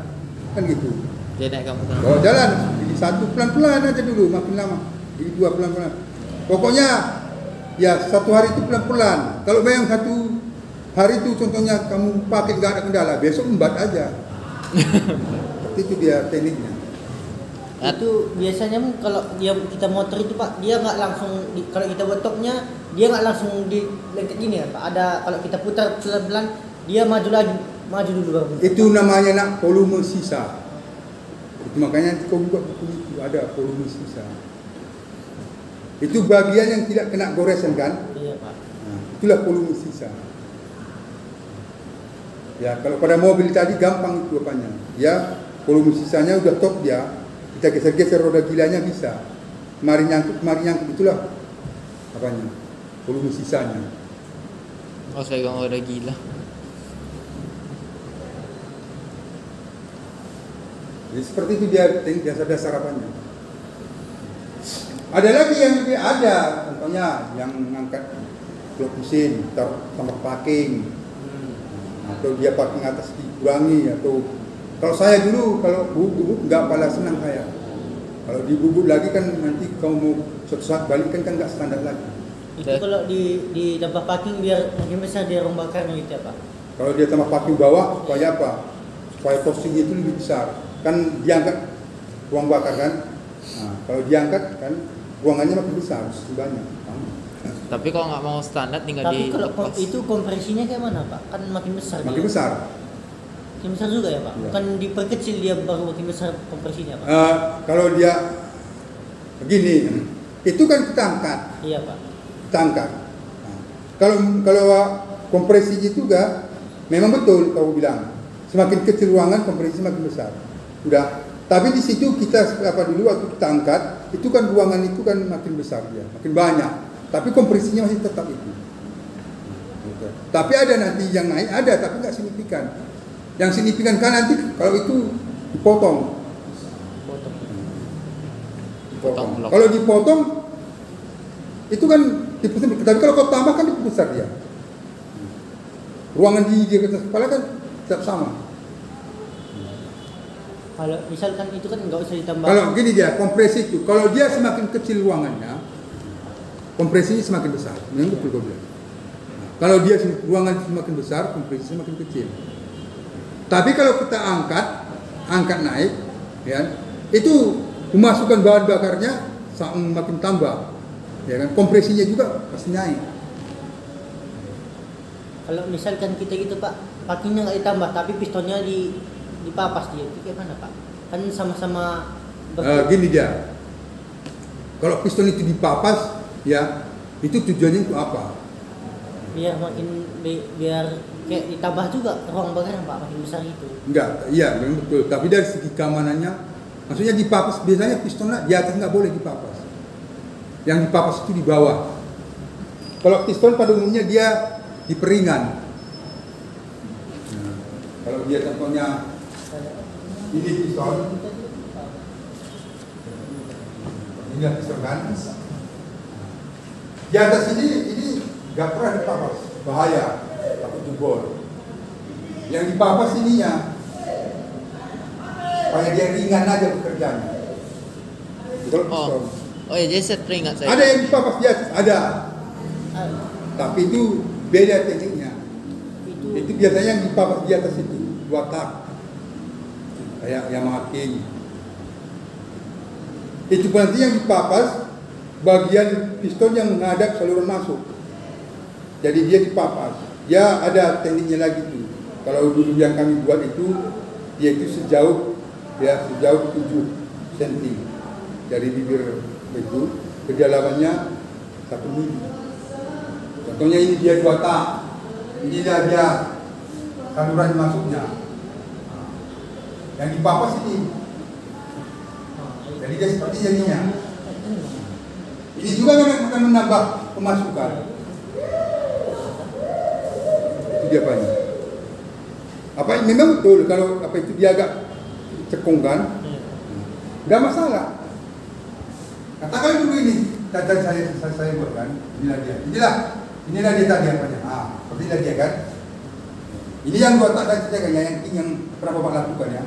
Kan gitu. Dia naikkan putaran. Bawa jalan. Jadi 1 pelan-pelan aja dulu, makin lama. Jadi 2 pelan-pelan. Pokoknya ya 1 hari itu pelan-pelan. Kalau bayang 1 hari itu contohnya kamu pakai enggak ada kendala, besok embat aja. Itu dia tekniknya. Itu biasanya kalau kita motor itu Pak, dia nggak langsung kalau kita buat topnya dia nggak langsung di lengket gini ya Pak. Ada kalau kita putar pelan-pelan dia maju dulu baru. Itu namanya nak volume sisa. Itu makanya kau buka buku itu ada volume sisa. Itu bagian yang tidak kena goresan kan? Iya Pak. Nah, itulah volume sisa. Ya kalau pada mobil tadi gampang itu apanya. Ya volume sisanya udah top dia. Kita geser-geser roda gilanya bisa. Kemarin nyangkut itulah apanya? Volume sisanya. Oh, pegang roda gila. Jadi seperti itu dia dasar apanya. Ada lagi yang lebih ada, contohnya yang mengangkat blok mesin, tambah parking, atau dia parking atas dikurangi, atau kalau saya dulu kalau bubut nggak pala senang saya. Kalau dibubut lagi kan nanti kamu mau suatu saat balik kan nggak standar lagi. Itu kalau di tambah parking biar makin besar dia ruang bakarnya gitu ya Pak. Kalau dia tambah parking bawah supaya apa? Supaya postingnya itu lebih besar. Kan diangkat ruang bakar kan. Nah, kalau diangkat kan ruangannya makin besar, makin banyak. Tapi kalau nggak mau standar tinggal Tapi kalau dilepas. itu kompresinya kayak mana Pak? Kan makin besar. Makin besar. Makin besar juga ya Pak? Ya. Bukan diperkecil dia baru makin besar kompresinya Pak? Kalau dia begini, itu kan kita angkat. Iya Pak. Kita angkat. Nah, kalau kompresinya juga memang betul kau bilang. Semakin kecil ruangan kompresi semakin besar. Udah. Tapi di situ kita dulu waktu kita angkat, itu kan ruangan itu kan makin besar dia, makin banyak. Tapi kompresinya masih tetap itu. Tapi ada nanti yang naik ada, tapi nggak signifikan. Yang signifikan kan nanti kalau itu dipotong. Kalau dipotong itu kan dipotong. Tapi kalau kau tambah kan besar dia. Ruangan di atas kepala kan tetap sama. Kalau misalkan itu kan nggak usah ditambah. Kalau gini dia kompresi itu, kalau dia semakin kecil ruangannya, kompresinya semakin besar. Memang betul kau bilang. Kalau dia ruangan semakin besar, kompresinya semakin kecil. Tapi kalau kita angkat naik, ya, itu memasukkan bahan bakarnya makin tambah, ya kan? Kompresinya juga pasti naik. Kalau misalkan kita gitu Pak, parkingnya nggak ditambah, tapi pistonnya dipapas dia, itu kayak mana Pak? Kan sama-sama. Gini dia, kalau piston itu dipapas, ya, itu tujuannya untuk apa? Biar kayak ditambah juga ruang bakarnya Pak, makin besar itu. Enggak, iya memang betul. Tapi dari segi keamanannya, maksudnya dipapas biasanya pistonnya di atas nggak boleh dipapas. Yang dipapas itu di bawah. Kalau piston pada umumnya dia di peringan. dia contohnya ini pistol, ini pistol kan. Di atas ini nggak pernah dipapas, bahaya, takut jebol. Yang dipapas ininya, supaya dia ringan aja bekerjanya. Betul, pistol. Oh ya, jadi saya teringat saya. Ada yang dipapas di atas, ada. Tapi itu beda tekniknya. Itu biasanya yang dipapas di atas itu 2 tak, kayak Yamaha King. Itu nanti yang dipapas bagian piston yang menghadap saluran masuk. Jadi dia dipapas. Ya ada tekniknya lagi tuh. Kalau dulu yang kami buat itu, dia itu sejauh 7 cm dari bibir itu, kedalamannya 1 mili. Contohnya ini dia 2 tak. Ini dia saluran masuknya. Yang dipapas ini. Jadi dia seperti jadinya. Ini juga akan menambah pemasukan. Itu dia banyak. Apa memang betul kalau apa itu dia agak cekung kan? Enggak masalah. Katakan dulu ini, tadi saya buat kan. Inilah dia tadi apanya. Seperti dia kan. Ini yang 2 tak tadi saya kan yang berapa Pak lakukan ya.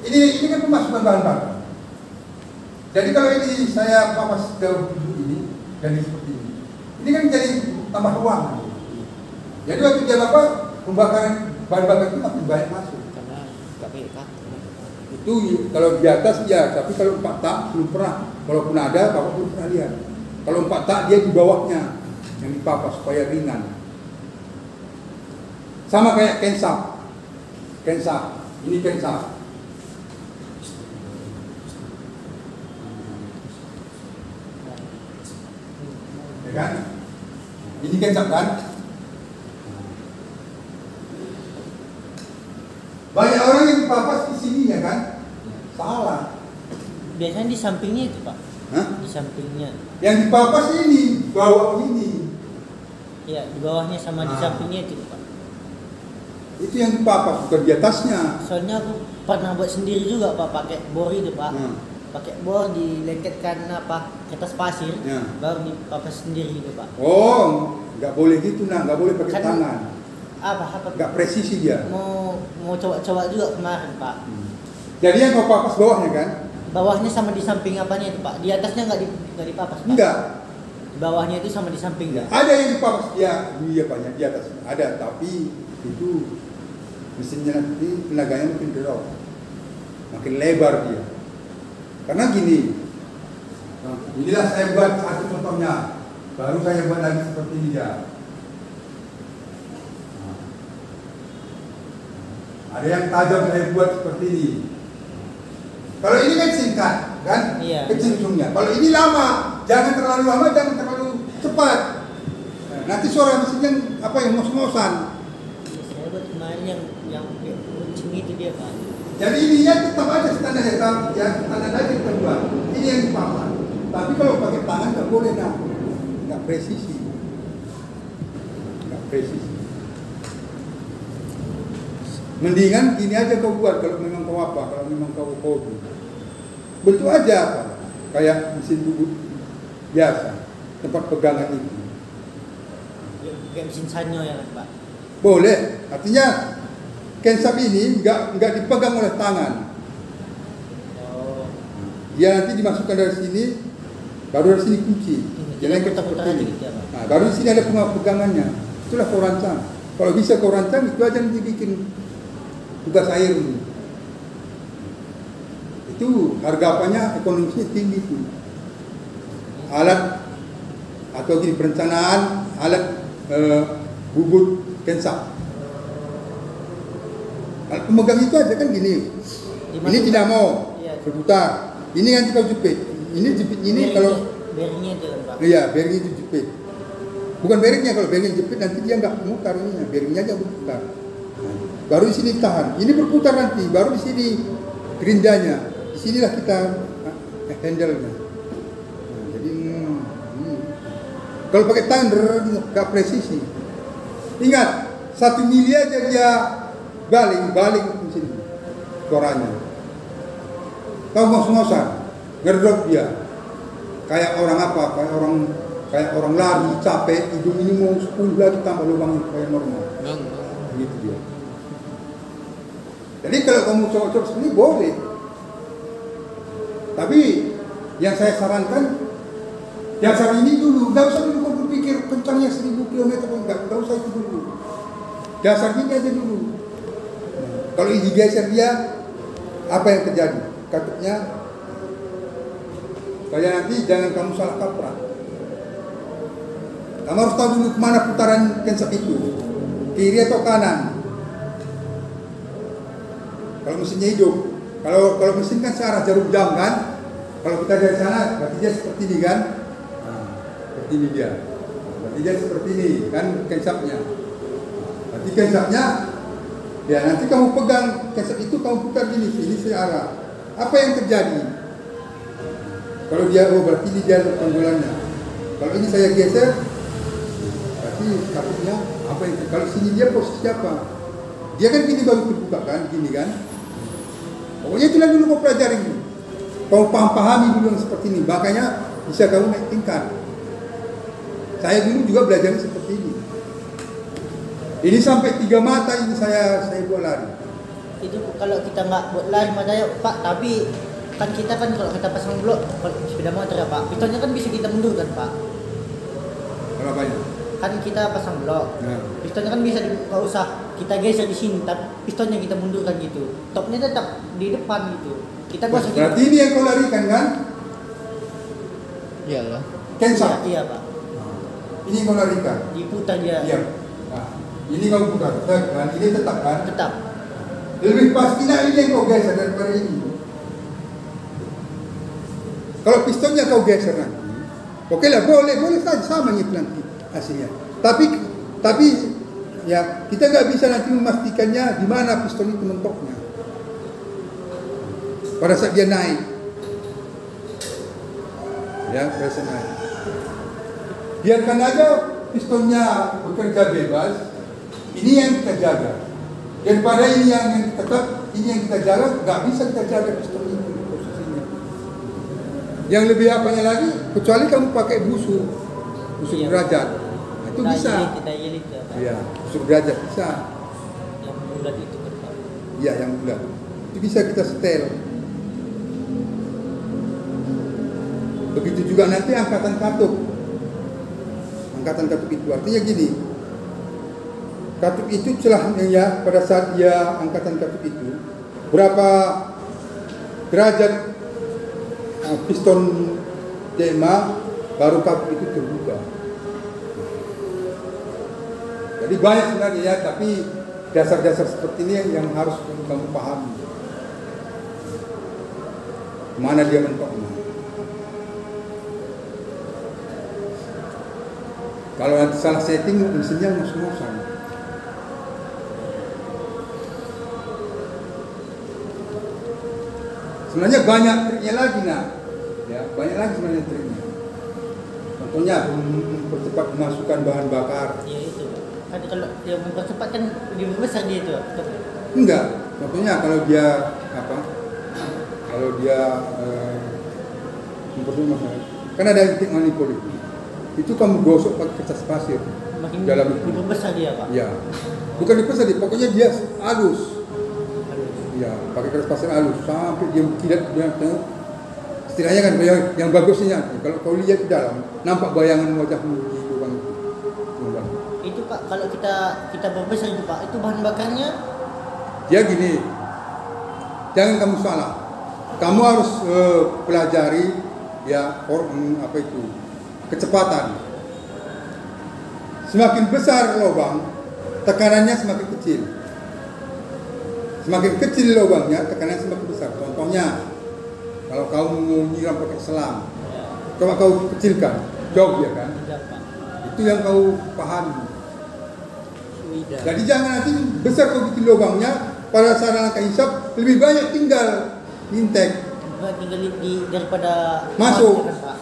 Ini kan pemasukan bahan bakar. Jadi kalau ini saya papas jauh ini jadi seperti ini kan jadi tambah uang. Jadi waktu dia pembakaran bahan bakar itu makin banyak masuk. Karena nggak pakai kartu. Itu kalau di atas ya, tapi kalau 4 tak belum pernah. Kalaupun ada, Bapak belum pernah lihat. Kalau 4 tak dia di bawahnya yang dipapas supaya ringan. Sama kayak kensap. Ini kensap. Ya kan? Ini kensap kan? Banyak orang yang dipapas di sini ya kan? Salah. Biasanya di sampingnya itu Pak. Hah? Di sampingnya. Yang dipapas ini, bawah ini. Iya, di bawahnya sama di sampingnya itu Pak. Itu yang dipapas, bukan di atasnya. Soalnya aku pernah buat sendiri juga Pak, pakai bor itu Pak. Pakai bor dilengketkan ke atas pasir, baru dipapas sendiri itu Pak. Oh, nggak boleh gitu nggak boleh pakai tangan. Apa? Nggak presisi dia. Mau coba-coba juga kemarin Pak. Jadi yang kau papas bawahnya kan? Bawahnya sama di samping apanya itu Pak? Di atasnya nggak dipapas Pak? Enggak. Di bawahnya itu sama di samping nggak? Ada yang dipapas di apanya di atas. Ada, tapi itu mesinnya nanti tenaganya makin drop, makin lebar dia. Karena gini, inilah saya buat satu contohnya, baru saya buat lagi seperti ini ya. Ada yang tajam saya buat seperti ini. Kalau ini kan singkat, kan? Iya. Kecil ujungnya. Kalau ini lama, jangan terlalu lama, jangan terlalu cepat. Nanti suara mesinnya yang ngos-ngosan. Saya buat kemarin yang kucing itu dia Pak. Jadi ininya tetap aja standar ya, standar aja kita buat. Ini yang dipapas. Tapi kalau pakai tangan nggak boleh nggak presisi. Mendingan gini aja kau buat kalau memang kau kalau memang kau hobi. Bentuk aja apa? Kayak mesin bubut biasa, tempat pegangan itu. Kayak mesin sanyo ya Pak. Boleh, artinya kensap ini nggak dipegang oleh tangan. Oh. Dia nanti dimasukkan dari sini, baru dari sini kunci. Jadi putar-putar aja gitu ya Pak. Nah, baru di sini ada pegangannya. Itulah kau rancang. Kalau bisa kau rancang, itu aja nanti bikin tugas air ini. Itu harga apanya, ekonomisnya tinggi itu. Alat atau gini perencanaan alat bubut kensap. Alat pemegang itu aja kan gini. Ini tidak mau berputar. Ini nanti kau jepit. Ini jepit ini kalau bearingnya itu kan Pak. Iya, bearing itu jepit. Bukan bearingnya, kalau bearing jepit nanti dia nggak mutar ininya, bearingnya aja berputar. Baru di sini tahan. Ini berputar nanti, baru di sini gerindanya. Di sinilah kita handle-nya. Nah, jadi kalau pakai tangan nggak presisi. Ingat, 1 mili aja dia balik mesin suaranya. Kau ngos-ngosan, ngedrop dia. Kayak orang apa? Kayak orang lari, capek, hidung ini mau 10 lagi tambah lubang kayak normal. Gitu dia. Jadi kalau kamu cocok sendiri boleh. Tapi yang saya sarankan dasar ini dulu, nggak usah dulu kau berpikir kencangnya 1000 km, nggak usah itu dulu. Dasar ini aja dulu. Kalau ini digeser dia, apa yang terjadi? Katanya, supaya nanti jangan kamu salah kaprah. Kamu harus tahu dulu kemana putaran kensep itu, kiri atau kanan. Kalau mesinnya hidup, kalau mesin kan searah jarum jam kan. Kalau kita dari sana, berarti dia seperti ini kan. Nah, seperti ini dia. Berarti dia seperti ini kan kensepnya. Berarti kensepnya, ya nanti kamu pegang kensep itu, kamu putar gini, ini searah. Apa yang terjadi? Kalau dia, berarti ini dia penggulannya. Kalau ini saya geser, berarti katanya apa yang terjadi? Kalau sini dia posisi apa? Dia kan gini baru terbuka kan, gini kan. Pokoknya itulah dulu kau pelajari. Kau pahami dulu yang seperti ini, makanya bisa kamu naik tingkat. Saya dulu juga belajar seperti ini. Ini sampai 3 mata ini saya buat lari. Itu kalau kita nggak buat lari matanya Pak, tapi kan kita kan kalau kita pasang blok kalau sepeda motor ya Pak, pistonnya kan bisa kita mundurkan Pak. Kenapa ya? Kan kita pasang blok, Nah. pistonnya kan bisa nggak usah kita geser di sini, tapi pistonnya kita mundurkan gitu. Topnya tetap di depan gitu. Kita nggak usah. Berarti ini yang kau larikan kan? Iyalah. Kensap. Iya Pak. Ini yang kau larikan. Diputar dia. Iya. Nah, ini kau putar. Dan ini tetap kan? Tetap. Lebih pasti ini yang kau geser daripada ini. Kalau pistonnya kau geser nanti, oke lah, boleh saja sama itu nanti hasilnya. Tapi ya kita nggak bisa nanti memastikannya di mana piston itu mentoknya pada saat dia naik. Ya, pada saat naik. Biarkan aja pistonnya bekerja bebas. Ini yang kita jaga. Daripada ini yang tetap, ini yang kita jaga, nggak bisa kita jaga piston itu posisinya. Yang lebih apanya lagi, kecuali kamu pakai busur Iya. derajat, nah, itu bisa. Kita yelit ya Pak. Iya, busur derajat bisa. Yang bulat itu kan Pak. Iya, yang bulat. Itu bisa kita setel. Begitu juga nanti angkatan katup. Angkatan katup itu artinya gini. Katup itu celahnya ya, pada saat dia angkatan katup itu berapa derajat piston DMA baru katup itu terbuka. Jadi banyak sebenarnya ya, tapi dasar-dasar seperti ini yang harus kamu pahami. Mana dia mentoknya. Kalau nanti salah setting mesinnya ngos-ngosan. Sebenarnya banyak triknya lagi ya, banyak lagi sebenarnya triknya. Contohnya mempercepat memasukkan bahan bakar. Iya itu. Kan kalau dia mempercepat kan lebih besar dia itu. Enggak. Contohnya kalau dia apa? Kalau dia mempercepat, kan ada titik manipul itu kamu gosok pakai kertas pasir. Makin dalam lebih besar dia Pak. Ya. Bukan dipesah, pokoknya dia halus. Ya, pakai kertas pasir halus sampai dia tidak tengok. Istilahnya kan yang bagusnya kalau kau lihat di dalam nampak bayangan wajahmu di lubang itu. Itu Pak kalau kita berbesar itu Pak, itu bahan bakarnya Dia gini. Jangan kamu salah. Kamu harus pelajari ya apa itu? Kecepatan. Semakin besar lubang, tekanannya semakin kecil. Semakin kecil lubangnya, tekanannya semakin besar. Contohnya, kalau kamu mau nyiram pakai selang, coba kau kecilkan, jauh ya kan? Itu yang kau pahami. Jadi jangan nanti besar kau bikin lubangnya, pada saat langkah hisap lebih banyak tinggal intek. tinggal di daripada Masuk. kan, Pak.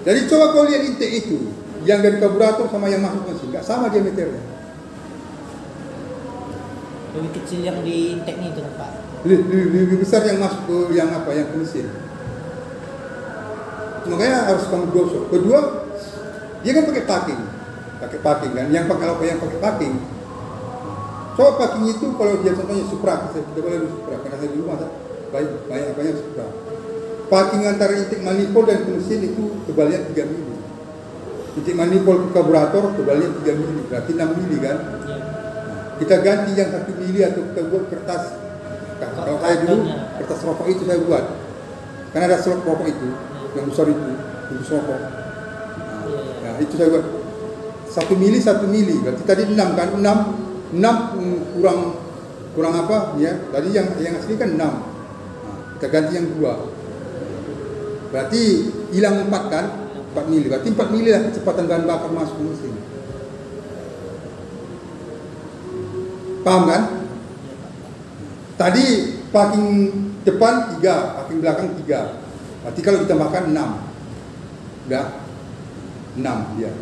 Jadi coba kau lihat intek itu, yang dari karburator sama yang masuk mesin, nggak sama diameternya. Lebih kecil yang di intake itu kan Pak. Lebih besar yang masuk ke yang apa, yang ke mesin. Makanya harus kamu gosok. Kedua, dia kan pakai packing kan. Yang pakai packing. Coba packing itu kalau dia contohnya Supra, kita boleh Supra, karena saya dulu masa banyak Supra. Packing antara intake manifold dan ke mesin itu tebalnya 3 mm. Intake manifold ke karburator tebalnya 3 mm, berarti 6 mm kan. Kita ganti yang 1 mm atau kita buat kertas. Kalau saya dulu kertas rokok itu saya buat. Karena ada slot rokok itu, yang besar itu, bungkus rokok. Nah, itu saya buat 1 mm, berarti tadi 6 kan, 6 kurang apa ya? Tadi yang asli kan 6. Nah, kita ganti yang 2. Berarti hilang 4 kan? 4 mili. Berarti 4 mili lah kecepatan bahan bakar masuk ke mesin. Paham kan? Tadi packing depan 3, packing belakang 3. Berarti kalau ditambahkan 6. Udah 6 dia.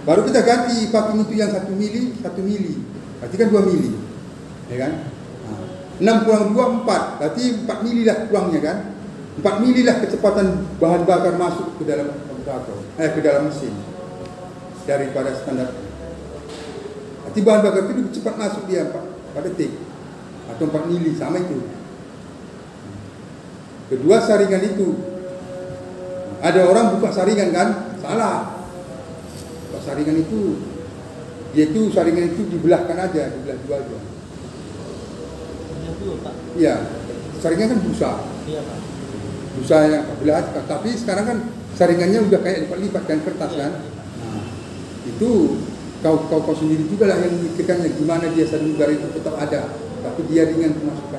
Baru kita ganti packing itu yang 1 mili, 1 mili. Berarti kan 2 mili. Ya kan? Nah, 6 kurang 2, 4. Berarti 4 mili lah kurangnya kan? 4 mili lah kecepatan bahan bakar masuk ke dalam karburator, ke dalam mesin daripada standar. Berarti bahan bakar itu lebih cepat masuk dia 4 detik atau 4 mili, sama itu. Kedua, saringan itu. Ada orang buka saringan kan? Salah. Buka saringan itu, saringan itu dibelahkan aja, dibelah 2 aja. Iya, saringan kan busa. Iya Pak. Busa yang belah, tapi sekarang kan saringannya udah kayak lipat-lipat kan, kertas kan. Nah, itu kau sendiri juga lah yang memikirkannya gimana dia saring udara itu tetap ada, tapi dia ringan kemasukan.